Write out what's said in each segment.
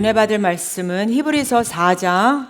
은혜 받을 말씀은 히브리서 4장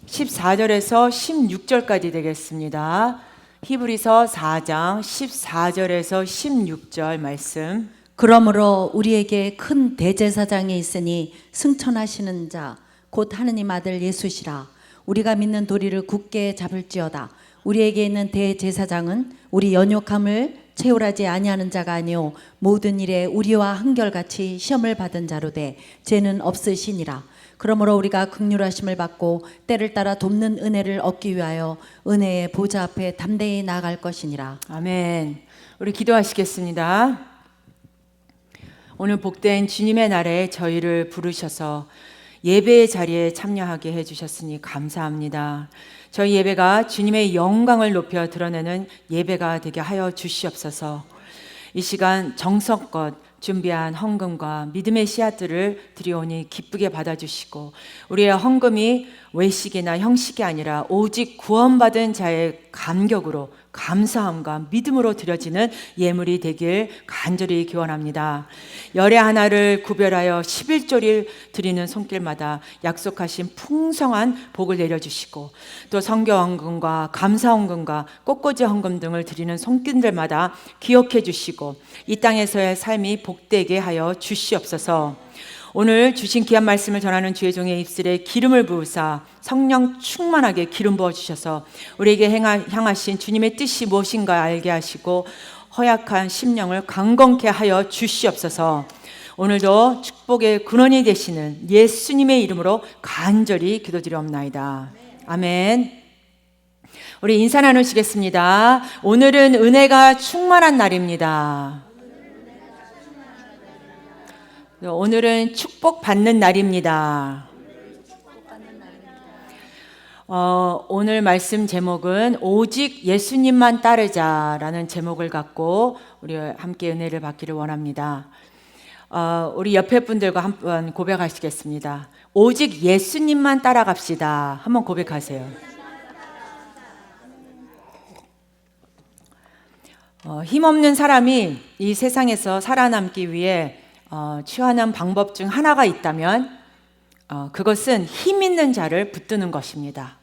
14절에서 16절까지 되겠습니다. 히브리서 4장 14절에서 16절 말씀. 그러므로 우리에게 큰 대제사장이 있으니 승천하시는 자 곧 하느님 아들 예수시라. 우리가 믿는 도리를 굳게 잡을지어다. 우리에게 있는 대제사장은 우리 연약함을 채울하지 아니하는 자가 아니요 모든 일에 우리와 한결같이 시험을 받은 자로되 죄는 없으시니라. 그러므로 우리가 긍휼하심을 받고 때를 따라 돕는 은혜를 얻기 위하여 은혜의 보좌 앞에 담대히 나아갈 것이니라. 아멘. 우리 기도하시겠습니다. 오늘 복된 주님의 날에 저희를 부르셔서 예배의 자리에 참여하게 해주셨으니 감사합니다. 저희 예배가 주님의 영광을 높여 드러내는 예배가 되게 하여 주시옵소서. 이 시간 정성껏 준비한 헌금과 믿음의 씨앗들을 드리오니 기쁘게 받아주시고 우리의 헌금이 외식이나 형식이 아니라 오직 구원받은 자의 감격으로 감사함과 믿음으로 드려지는 예물이 되길 간절히 기원합니다. 열의 하나를 구별하여 11조를 드리는 손길마다 약속하신 풍성한 복을 내려주시고 또 성교 헌금과 감사 헌금과 꽃꽂이 헌금 등을 드리는 손길들마다 기억해 주시고 이 땅에서의 삶이 복되게 하여 주시옵소서. 오늘 주신 귀한 말씀을 전하는 주의 종의 입술에 기름을 부으사 성령 충만하게 기름 부어주셔서 우리에게 향하신 주님의 뜻이 무엇인가 알게 하시고 허약한 심령을 강건케 하여 주시옵소서. 오늘도 축복의 근원이 되시는 예수님의 이름으로 간절히 기도드리옵나이다. 아멘. 우리 인사 나누시겠습니다. 오늘은 은혜가 충만한 날입니다. 오늘은 축복받는 날입니다. 오늘 말씀 제목은 오직 예수님만 따르자라는 제목을 갖고 우리 함께 은혜를 받기를 원합니다. 우리 옆에 분들과 한번 고백하시겠습니다. 오직 예수님만 따라갑시다. 한번 고백하세요. 힘없는 사람이 이 세상에서 살아남기 위해 취하는 방법 중 하나가 있다면 그것은 힘 있는 자를 붙드는 것입니다.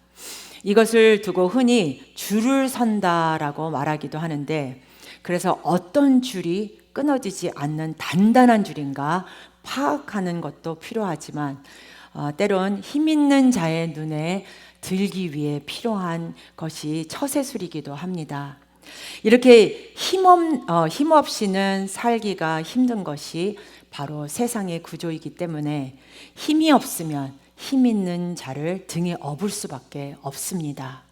이것을 두고 흔히 줄을 선다라고 말하기도 하는데, 그래서 어떤 줄이 끊어지지 않는 단단한 줄인가 파악하는 것도 필요하지만 때론 힘 있는 자의 눈에 들기 위해 필요한 것이 처세술이기도 합니다. 이렇게 힘없이는 살기가 힘든 것이 바로 세상의 구조이기 때문에 힘이 없으면 힘 있는 자를 등에 업을 수밖에 없습니다.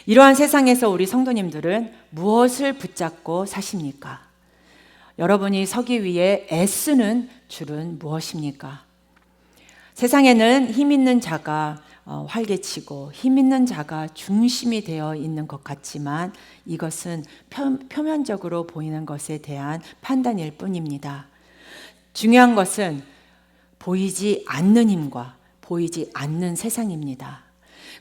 이러한 세상에서 우리 성도님들은 무엇을 붙잡고 사십니까? 여러분이 서기 위해 애쓰는 줄은 무엇입니까? 세상에는 힘 있는 자가 활개치고 힘 있는 자가 중심이 되어 있는 것 같지만 이것은 표면적으로 보이는 것에 대한 판단일 뿐입니다. 중요한 것은 보이지 않는 힘과 보이지 않는 세상입니다.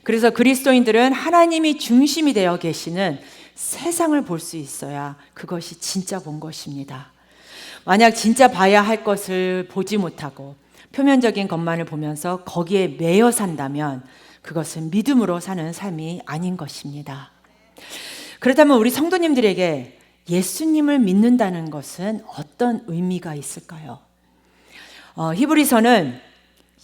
그래서 그리스도인들은 하나님이 중심이 되어 계시는 세상을 볼 수 있어야 그것이 진짜 본 것입니다. 만약 진짜 봐야 할 것을 보지 못하고 표면적인 것만을 보면서 거기에 매여 산다면 그것은 믿음으로 사는 삶이 아닌 것입니다. 그렇다면 우리 성도님들에게 예수님을 믿는다는 것은 어떤 의미가 있을까요? 히브리서는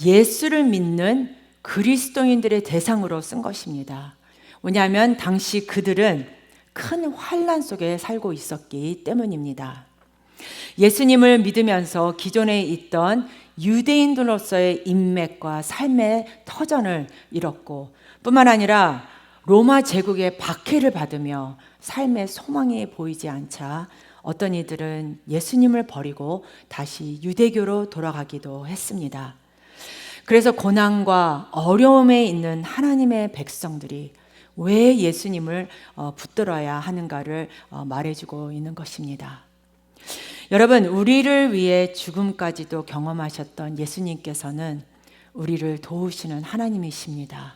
예수를 믿는 그리스도인들의 대상으로 쓴 것입니다. 왜냐하면 당시 그들은 큰 환난 속에 살고 있었기 때문입니다. 예수님을 믿으면서 기존에 있던 유대인들로서의 인맥과 삶의 터전을 잃었고 뿐만 아니라 로마 제국의 박해를 받으며 삶의 소망이 보이지 않자 어떤 이들은 예수님을 버리고 다시 유대교로 돌아가기도 했습니다. 그래서 고난과 어려움에 있는 하나님의 백성들이 왜 예수님을 붙들어야 하는가를 말해주고 있는 것입니다. 여러분, 우리를 위해 죽음까지도 경험하셨던 예수님께서는 우리를 도우시는 하나님이십니다.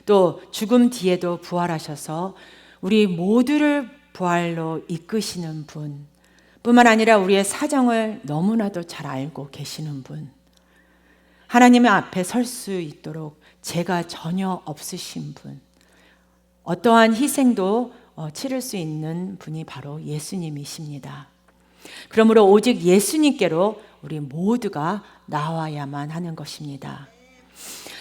또 죽음 뒤에도 부활하셔서 우리 모두를 부활로 이끄시는 분, 뿐만 아니라 우리의 사정을 너무나도 잘 알고 계시는 분, 하나님 앞에 설 수 있도록 죄가 전혀 없으신 분, 어떠한 희생도 치를 수 있는 분이 바로 예수님이십니다. 그러므로 오직 예수님께로 우리 모두가 나와야만 하는 것입니다.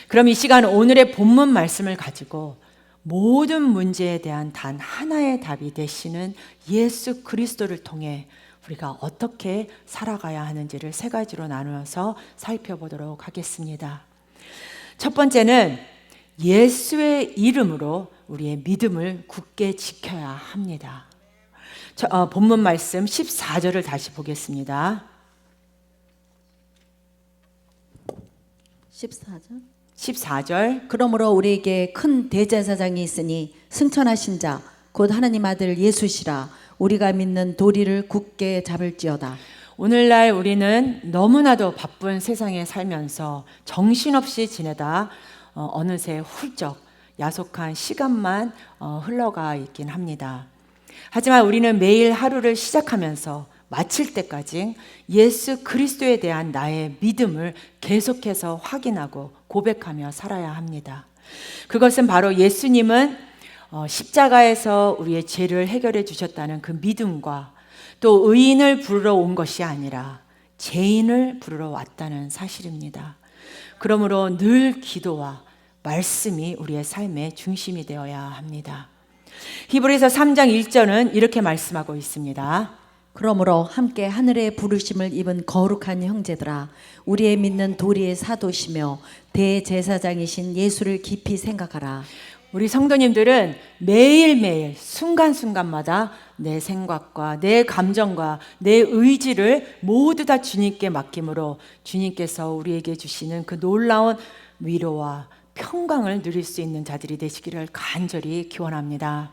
그럼 이 시간 오늘의 본문 말씀을 가지고 모든 문제에 대한 단 하나의 답이 되시는 예수 그리스도를 통해 우리가 어떻게 살아가야 하는지를 세 가지로 나누어서 살펴보도록 하겠습니다. 첫 번째는 예수의 이름으로 우리의 믿음을 굳게 지켜야 합니다. 본문 말씀 14절을 다시 보겠습니다. 14절. 14절. 그러므로 우리에게 큰 대제사장이 있으니 승천하신 자 곧 하나님 아들 예수시라. 우리가 믿는 도리를 굳게 잡을지어다. 오늘날 우리는 너무나도 바쁜 세상에 살면서 정신없이 지내다 어느새 훌쩍 야속한 시간만 흘러가 있긴 합니다. 하지만 우리는 매일 하루를 시작하면서 마칠 때까지 예수 그리스도에 대한 나의 믿음을 계속해서 확인하고 고백하며 살아야 합니다. 그것은 바로 예수님은 십자가에서 우리의 죄를 해결해 주셨다는 그 믿음과 또 의인을 부르러 온 것이 아니라 죄인을 부르러 왔다는 사실입니다. 그러므로 늘 기도와 말씀이 우리의 삶의 중심이 되어야 합니다. 히브리서 3장 1절은 이렇게 말씀하고 있습니다. 그러므로 함께 하늘의 부르심을 입은 거룩한 형제들아, 우리의 믿는 도리의 사도시며 대제사장이신 예수를 깊이 생각하라. 우리 성도님들은 매일매일 순간순간마다 내 생각과 내 감정과 내 의지를 모두 다 주님께 맡김으로 주님께서 우리에게 주시는 그 놀라운 위로와 평강을 누릴 수 있는 자들이 되시기를 간절히 기원합니다.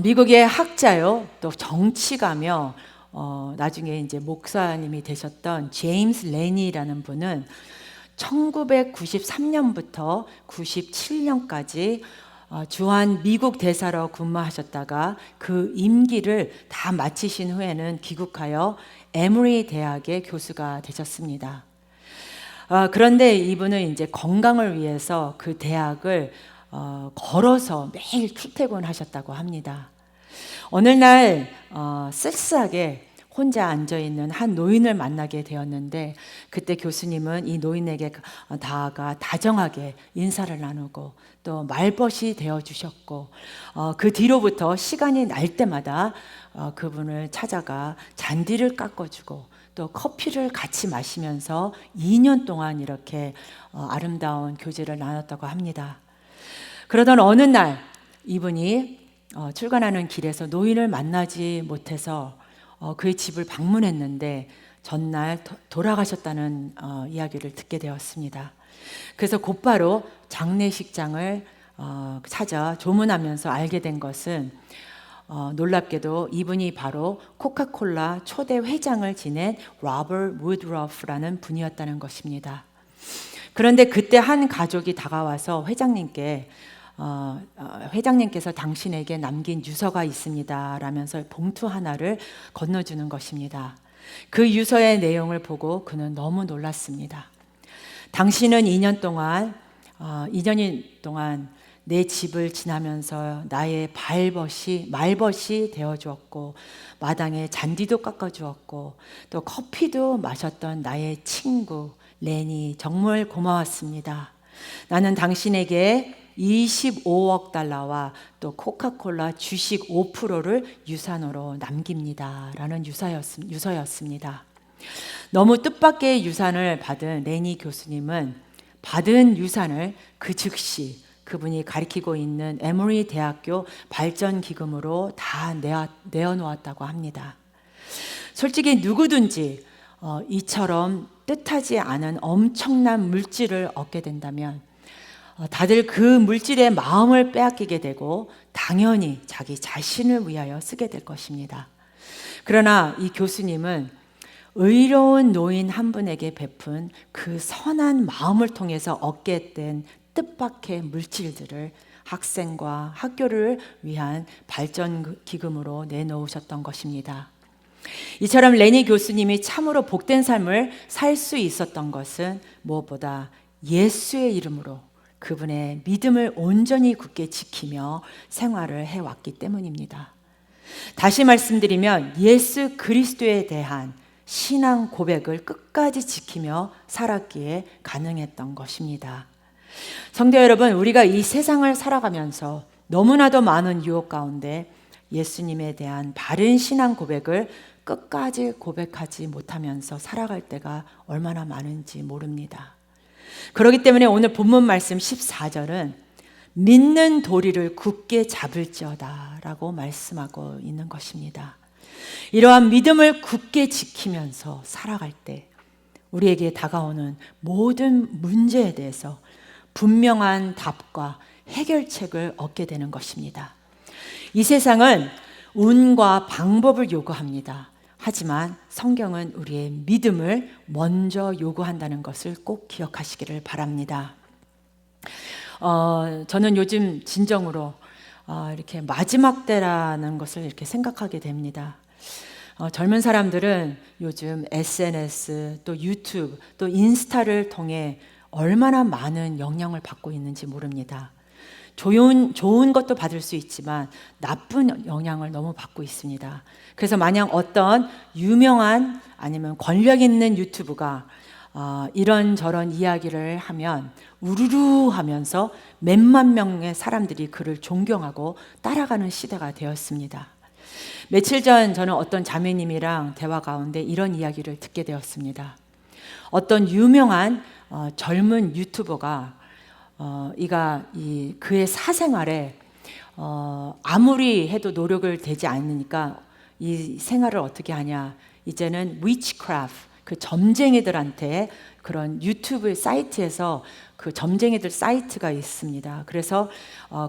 미국의 학자요, 또 정치가며 나중에 이제 목사님이 되셨던 제임스 레니라는 분은 1993년부터 97년까지 주한 미국 대사로 근무하셨다가 그 임기를 다 마치신 후에는 귀국하여 에머리 대학의 교수가 되셨습니다. 그런데 이분은 이제 건강을 위해서 그 대학을 걸어서 매일 출퇴근하셨다고 합니다. 어느 날 쓸쓸하게 혼자 앉아있는 한 노인을 만나게 되었는데 그때 교수님은 이 노인에게 다가가 다정하게 인사를 나누고 또 말벗이 되어주셨고 그 뒤로부터 시간이 날 때마다 그분을 찾아가 잔디를 깎아주고 또 커피를 같이 마시면서 2년 동안 이렇게 아름다운 교제를 나눴다고 합니다. 그러던 어느 날 이분이 출근하는 길에서 노인을 만나지 못해서 그의 집을 방문했는데 전날 돌아가셨다는 이야기를 듣게 되었습니다. 그래서 곧바로 장례식장을 찾아 조문하면서 알게 된 것은 놀랍게도 이분이 바로 코카콜라 초대 회장을 지낸 로버트 우드러프라는 분이었다는 것입니다. 그런데 그때 한 가족이 다가와서 회장님께서 당신에게 남긴 유서가 있습니다 라면서 봉투 하나를 건너주는 것입니다. 그 유서의 내용을 보고 그는 너무 놀랐습니다. 당신은 2년 동안 내 집을 지나면서 나의 말벗이 되어주었고 마당에 잔디도 깎아주었고 또 커피도 마셨던 나의 친구 레니 정말 고마웠습니다. 나는 당신에게 25억 달러와 또 코카콜라 주식 5%를 유산으로 남깁니다 라는 유서였습니다. 너무 뜻밖의 유산을 받은 레니 교수님은 받은 유산을 그 즉시 그분이 가리키고 있는 에머리 대학교 발전기금으로 다 내어놓았다고 합니다. 솔직히 누구든지 이처럼 뜻하지 않은 엄청난 물질을 얻게 된다면 다들 그 물질의 마음을 빼앗기게 되고 당연히 자기 자신을 위하여 쓰게 될 것입니다. 그러나 이 교수님은 의로운 노인 한 분에게 베푼 그 선한 마음을 통해서 얻게 된 뜻밖의 물질들을 학생과 학교를 위한 발전 기금으로 내놓으셨던 것입니다. 이처럼 레니 교수님이 참으로 복된 삶을 살 수 있었던 것은 무엇보다 예수의 이름으로 그분의 믿음을 온전히 굳게 지키며 생활을 해왔기 때문입니다. 다시 말씀드리면 예수 그리스도에 대한 신앙 고백을 끝까지 지키며 살았기에 가능했던 것입니다. 성도 여러분, 우리가 이 세상을 살아가면서 너무나도 많은 유혹 가운데 예수님에 대한 바른 신앙 고백을 끝까지 고백하지 못하면서 살아갈 때가 얼마나 많은지 모릅니다. 그렇기 때문에 오늘 본문 말씀 14절은 믿는 도리를 굳게 잡을지어다 라고 말씀하고 있는 것입니다. 이러한 믿음을 굳게 지키면서 살아갈 때 우리에게 다가오는 모든 문제에 대해서 분명한 답과 해결책을 얻게 되는 것입니다. 이 세상은 운과 방법을 요구합니다. 하지만 성경은 우리의 믿음을 먼저 요구한다는 것을 꼭 기억하시기를 바랍니다. 저는 요즘 진정으로 이렇게 마지막 때라는 것을 이렇게 생각하게 됩니다. 젊은 사람들은 요즘 SNS, 또 유튜브, 또 인스타를 통해 얼마나 많은 영향을 받고 있는지 모릅니다. 좋은 것도 받을 수 있지만 나쁜 영향을 너무 받고 있습니다. 그래서 만약 어떤 유명한 아니면 권력 있는 유튜브가 이런저런 이야기를 하면 우르르 하면서 몇만 명의 사람들이 그를 존경하고 따라가는 시대가 되었습니다. 며칠 전 저는 어떤 자매님이랑 대화 가운데 이런 이야기를 듣게 되었습니다. 어떤 유명한 젊은 유튜버가 그의 사생활에 아무리 해도 노력을 되지 않으니까 이 생활을 어떻게 하냐, 이제는 witchcraft, 그 점쟁이들한테 그런 유튜브 사이트에서 그 점쟁이들 사이트가 있습니다. 그래서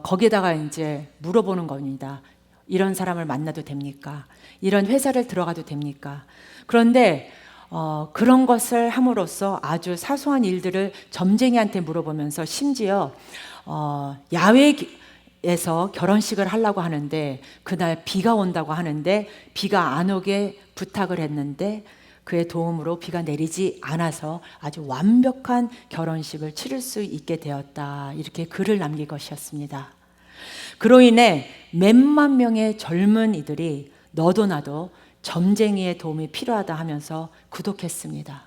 거기에다가 이제 물어보는 겁니다. 이런 사람을 만나도 됩니까? 이런 회사를 들어가도 됩니까? 그런데 그런 것을 함으로써 아주 사소한 일들을 점쟁이한테 물어보면서 심지어 야외에서 결혼식을 하려고 하는데 그날 비가 온다고 하는데 비가 안 오게 부탁을 했는데 그의 도움으로 비가 내리지 않아서 아주 완벽한 결혼식을 치를 수 있게 되었다. 이렇게 글을 남긴 것이었습니다. 그로 인해 몇만 명의 젊은이들이 너도 나도 점쟁이의 도움이 필요하다 하면서 구독했습니다.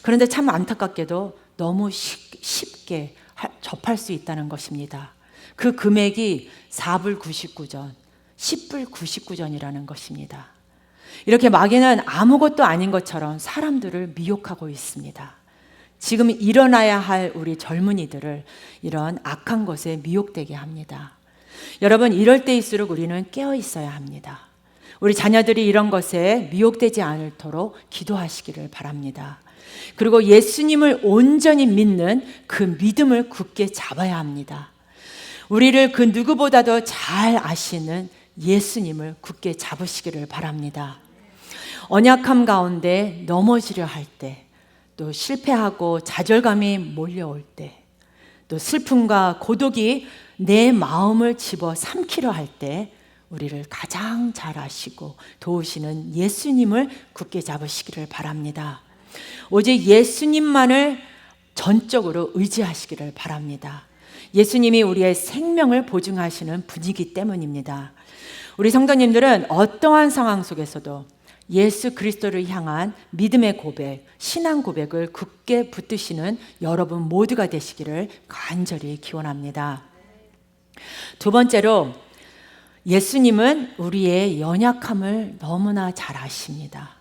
그런데 참 안타깝게도 너무 쉽게 접할 수 있다는 것입니다. 그 금액이 4불 99전, 10불 99전이라는 것입니다. 이렇게 마귀는 아무것도 아닌 것처럼 사람들을 미혹하고 있습니다. 지금 일어나야 할 우리 젊은이들을 이런 악한 것에 미혹되게 합니다. 여러분, 이럴 때일수록 우리는 깨어 있어야 합니다. 우리 자녀들이 이런 것에 미혹되지 않도록 기도하시기를 바랍니다. 그리고 예수님을 온전히 믿는 그 믿음을 굳게 잡아야 합니다. 우리를 그 누구보다도 잘 아시는 예수님을 굳게 잡으시기를 바랍니다. 언약함 가운데 넘어지려 할 때, 또 실패하고 좌절감이 몰려올 때, 또 슬픔과 고독이 내 마음을 집어 삼키려 할 때 우리를 가장 잘 아시고 도우시는 예수님을 굳게 잡으시기를 바랍니다. 오직 예수님만을 전적으로 의지하시기를 바랍니다. 예수님이 우리의 생명을 보증하시는 분이기 때문입니다. 우리 성도님들은 어떠한 상황 속에서도 예수 그리스도를 향한 믿음의 고백, 신앙 고백을 굳게 붙드시는 여러분 모두가 되시기를 간절히 기원합니다. 두 번째로, 예수님은 우리의 연약함을 너무나 잘 아십니다.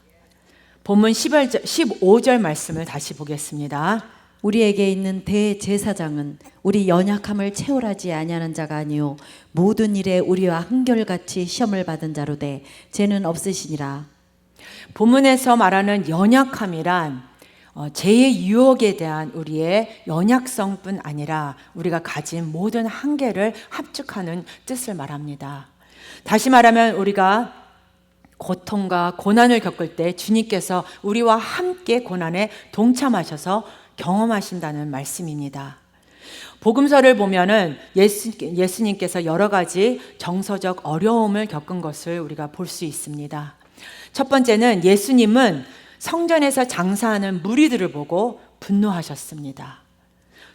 본문 15절 말씀을 다시 보겠습니다. 우리에게 있는 대제사장은 우리 연약함을 체홀하지 아니하는 자가 아니요 모든 일에 우리와 한결같이 시험을 받은 자로되 죄는 없으시니라. 본문에서 말하는 연약함이란 죄의 유혹에 대한 우리의 연약성뿐 아니라 우리가 가진 모든 한계를 합축하는 뜻을 말합니다. 다시 말하면 우리가 고통과 고난을 겪을 때 주님께서 우리와 함께 고난에 동참하셔서 경험하신다는 말씀입니다. 복음서를 보면은 예수님께서 여러 가지 정서적 어려움을 겪은 것을 우리가 볼 수 있습니다. 첫 번째는 예수님은 성전에서 장사하는 무리들을 보고 분노하셨습니다.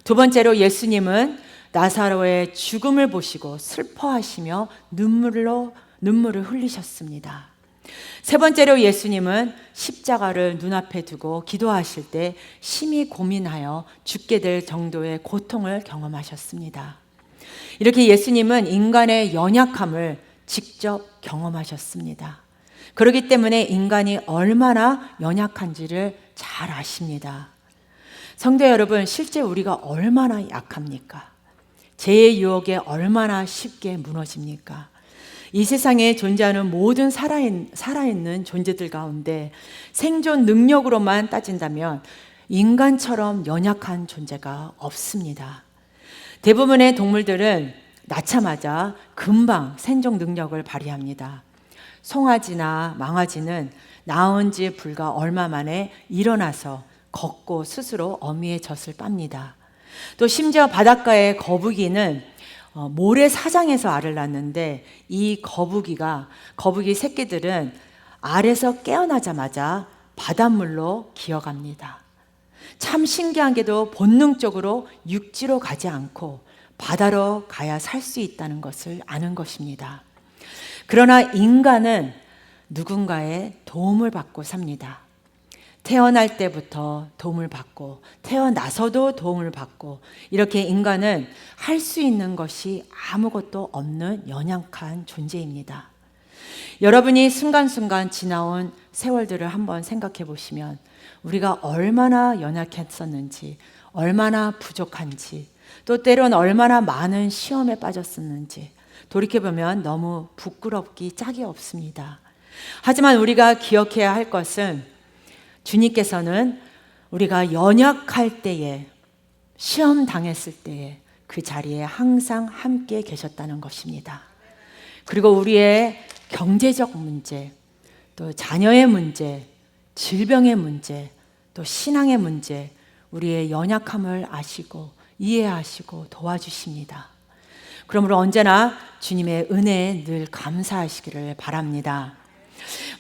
두 번째로 예수님은 나사로의 죽음을 보시고 슬퍼하시며 눈물을 흘리셨습니다. 세 번째로 예수님은 십자가를 눈앞에 두고 기도하실 때 심히 고민하여 죽게 될 정도의 고통을 경험하셨습니다. 이렇게 예수님은 인간의 연약함을 직접 경험하셨습니다. 그렇기 때문에 인간이 얼마나 연약한지를 잘 아십니다. 성도 여러분, 실제 우리가 얼마나 약합니까? 죄의 유혹에 얼마나 쉽게 무너집니까? 이 세상에 존재하는 모든 살아있는 존재들 가운데 생존 능력으로만 따진다면 인간처럼 연약한 존재가 없습니다. 대부분의 동물들은 낳자마자 금방 생존 능력을 발휘합니다. 송아지나 망아지는 낳은 지 불과 얼마 만에 일어나서 걷고 스스로 어미의 젖을 빱니다. 또 심지어 바닷가의 거북이는 모래사장에서 알을 낳는데 이 거북이 새끼들은 알에서 깨어나자마자 바닷물로 기어갑니다. 참 신기한 게도 본능적으로 육지로 가지 않고 바다로 가야 살 수 있다는 것을 아는 것입니다. 그러나 인간은 누군가의 도움을 받고 삽니다. 태어날 때부터 도움을 받고 태어나서도 도움을 받고 이렇게 인간은 할 수 있는 것이 아무것도 없는 연약한 존재입니다. 여러분이 순간순간 지나온 세월들을 한번 생각해 보시면 우리가 얼마나 연약했었는지, 얼마나 부족한지, 또 때론 얼마나 많은 시험에 빠졌었는지 돌이켜보면 너무 부끄럽기 짝이 없습니다. 하지만 우리가 기억해야 할 것은 주님께서는 우리가 연약할 때에, 시험 당했을 때에 그 자리에 항상 함께 계셨다는 것입니다. 그리고 우리의 경제적 문제, 또 자녀의 문제, 질병의 문제, 또 신앙의 문제, 우리의 연약함을 아시고 이해하시고 도와주십니다. 그러므로 언제나 주님의 은혜에 늘 감사하시기를 바랍니다.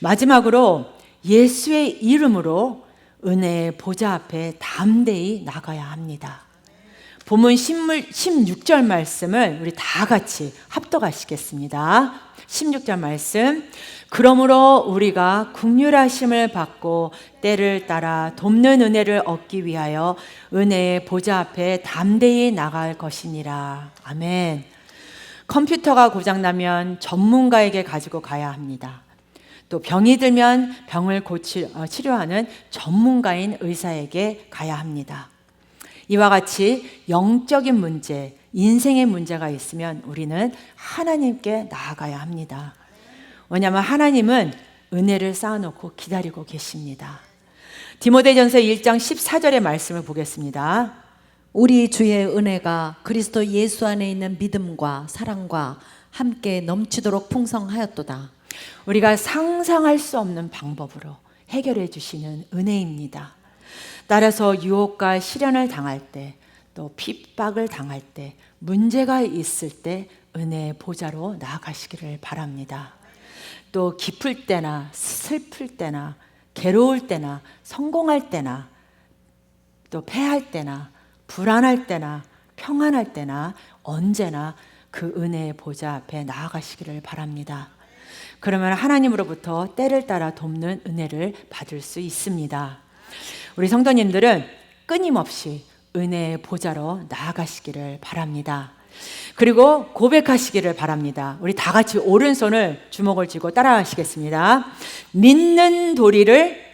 마지막으로 예수의 이름으로 은혜의 보좌 앞에 담대히 나가야 합니다. 본문 16절 말씀을 우리 다 같이 합독하시겠습니다. 16절 말씀. 그러므로 우리가 긍휼하심을 받고 때를 따라 돕는 은혜를 얻기 위하여 은혜의 보좌 앞에 담대히 나갈 것이니라. 아멘. 컴퓨터가 고장나면 전문가에게 가지고 가야 합니다. 또 병이 들면 병을 치료하는 전문가인 의사에게 가야 합니다. 이와 같이 영적인 문제, 인생의 문제가 있으면 우리는 하나님께 나아가야 합니다. 왜냐하면 하나님은 은혜를 쌓아놓고 기다리고 계십니다. 디모데전서 1장 14절의 말씀을 보겠습니다. 우리 주의 은혜가 그리스도 예수 안에 있는 믿음과 사랑과 함께 넘치도록 풍성하였도다. 우리가 상상할 수 없는 방법으로 해결해 주시는 은혜입니다. 따라서 유혹과 시련을 당할 때, 또 핍박을 당할 때, 문제가 있을 때 은혜의 보좌로 나아가시기를 바랍니다. 또 기쁠 때나 슬플 때나 괴로울 때나 성공할 때나 또 패할 때나 불안할 때나 평안할 때나 언제나 그 은혜의 보좌 앞에 나아가시기를 바랍니다. 그러면 하나님으로부터 때를 따라 돕는 은혜를 받을 수 있습니다. 우리 성도님들은 끊임없이 은혜의 보좌로 나아가시기를 바랍니다. 그리고 고백하시기를 바랍니다. 우리 다 같이 오른손을 주먹을 쥐고 따라하시겠습니다. 믿는 도리를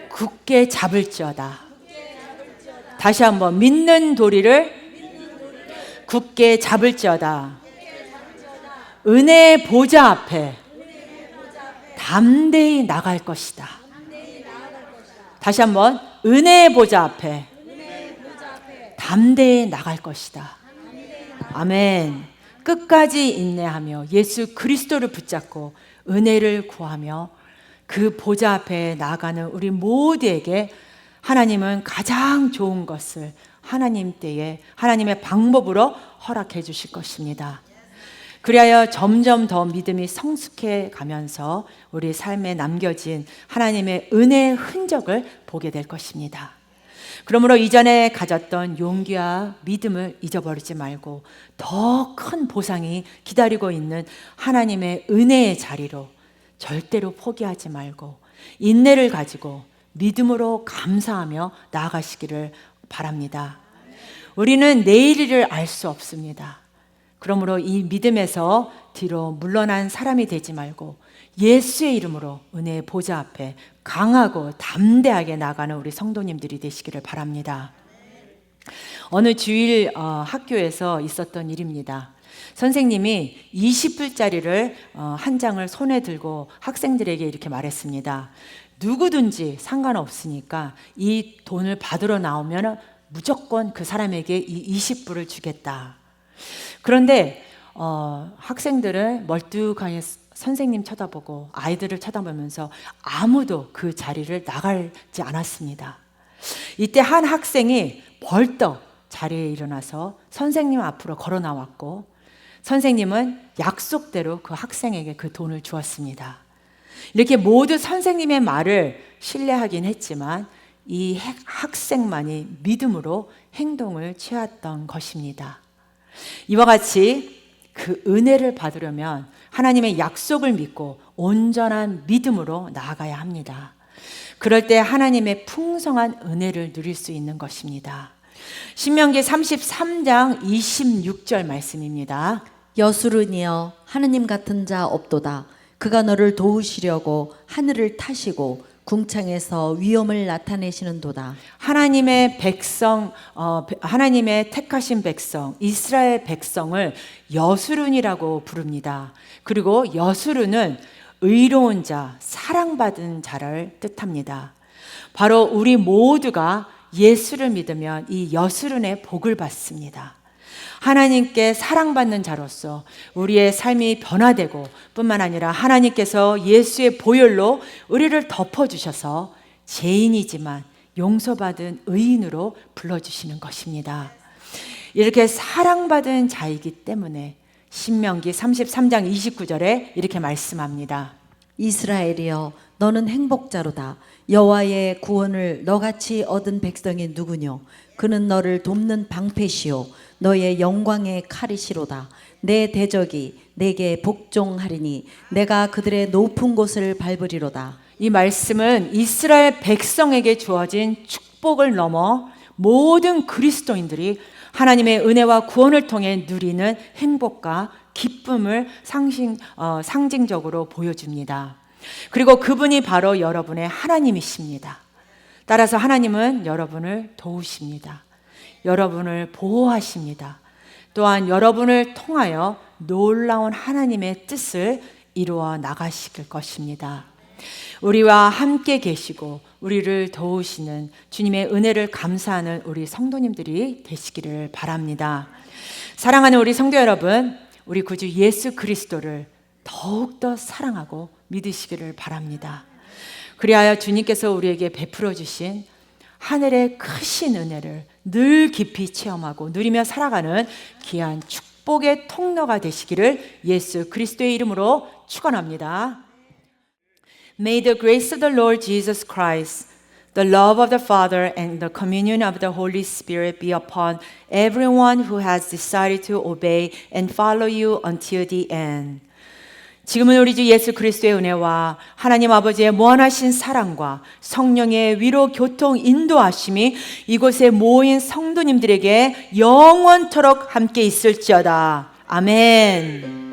굳게 잡을지어다. 다시 한번 믿는 도리를 굳게 잡을지어다. 은혜의 보좌 앞에 담대히 나갈 것이다. 다시 한번 은혜의 보좌 앞에 담대히 나갈 것이다. 아멘. 끝까지 인내하며 예수 그리스도를 붙잡고 은혜를 구하며 그 보좌 앞에 나가는 우리 모두에게 하나님은 가장 좋은 것을 하나님 때에 하나님의 방법으로 허락해 주실 것입니다. 그리하여 점점 더 믿음이 성숙해 가면서 우리 삶에 남겨진 하나님의 은혜의 흔적을 보게 될 것입니다. 그러므로 이전에 가졌던 용기와 믿음을 잊어버리지 말고 더 큰 보상이 기다리고 있는 하나님의 은혜의 자리로 절대로 포기하지 말고 인내를 가지고 믿음으로 감사하며 나아가시기를 바랍니다. 우리는 내일을 알 수 없습니다. 그러므로 이 믿음에서 뒤로 물러난 사람이 되지 말고 예수의 이름으로 은혜의 보좌 앞에 강하고 담대하게 나가는 우리 성도님들이 되시기를 바랍니다. 어느 주일 학교에서 있었던 일입니다. 선생님이 20불짜리를 한 장을 손에 들고 학생들에게 이렇게 말했습니다. 누구든지 상관없으니까 이 돈을 받으러 나오면 무조건 그 사람에게 이 20불을 주겠다. 그런데 학생들은 멀뚱하게 선생님 쳐다보고 아이들을 쳐다보면서 아무도 그 자리를 나가지 않았습니다. 이때 한 학생이 벌떡 자리에 일어나서 선생님 앞으로 걸어 나왔고 선생님은 약속대로 그 학생에게 그 돈을 주었습니다. 이렇게 모두 선생님의 말을 신뢰하긴 했지만 이 학생만이 믿음으로 행동을 취했던 것입니다. 이와 같이 그 은혜를 받으려면 하나님의 약속을 믿고 온전한 믿음으로 나아가야 합니다. 그럴 때 하나님의 풍성한 은혜를 누릴 수 있는 것입니다. 신명기 33장 26절 말씀입니다. 여수르니여 하느님 같은 자 없도다. 그가 너를 도우시려고 하늘을 타시고 궁창에서 위엄을 나타내시는도다. 하나님의 백성, 하나님의 택하신 백성, 이스라엘 백성을 여수룬이라고 부릅니다. 그리고 여수룬은 의로운 자, 사랑받은 자를 뜻합니다. 바로 우리 모두가 예수를 믿으면 이 여수룬의 복을 받습니다. 하나님께 사랑받는 자로서 우리의 삶이 변화되고 뿐만 아니라 하나님께서 예수의 보혈로 우리를 덮어주셔서 죄인이지만 용서받은 의인으로 불러주시는 것입니다. 이렇게 사랑받은 자이기 때문에 신명기 33장 29절에 이렇게 말씀합니다. 이스라엘이여 너는 행복자로다. 여호와의 구원을 너같이 얻은 백성이 누구뇨? 그는 너를 돕는 방패시오 너의 영광의 칼이시로다. 내 대적이 내게 복종하리니 내가 그들의 높은 곳을 밟으리로다. 이 말씀은 이스라엘 백성에게 주어진 축복을 넘어 모든 그리스도인들이 하나님의 은혜와 구원을 통해 누리는 행복과 기쁨을 상징적으로 보여줍니다. 그리고 그분이 바로 여러분의 하나님이십니다. 따라서 하나님은 여러분을 도우십니다. 여러분을 보호하십니다. 또한 여러분을 통하여 놀라운 하나님의 뜻을 이루어 나가실 것입니다. 우리와 함께 계시고 우리를 도우시는 주님의 은혜를 감사하는 우리 성도님들이 되시기를 바랍니다. 사랑하는 우리 성도 여러분, 우리 구주 예수 그리스도를 더욱더 사랑하고 믿으시기를 바랍니다. 그리하여 주님께서 우리에게 베풀어 주신 하늘의 크신 은혜를 늘 깊이 체험하고 누리며 살아가는 귀한 축복의 통로가 되시기를 예수 그리스도의 이름으로 축원합니다. May the grace of the Lord Jesus Christ, the love of the Father, and the communion of the Holy Spirit be upon everyone who has decided to obey and follow you until the end. 지금은 우리 주 예수 그리스도의 은혜와 하나님 아버지의 무한하신 사랑과 성령의 위로 교통 인도하심이 이곳에 모인 성도님들에게 영원토록 함께 있을지어다. 아멘.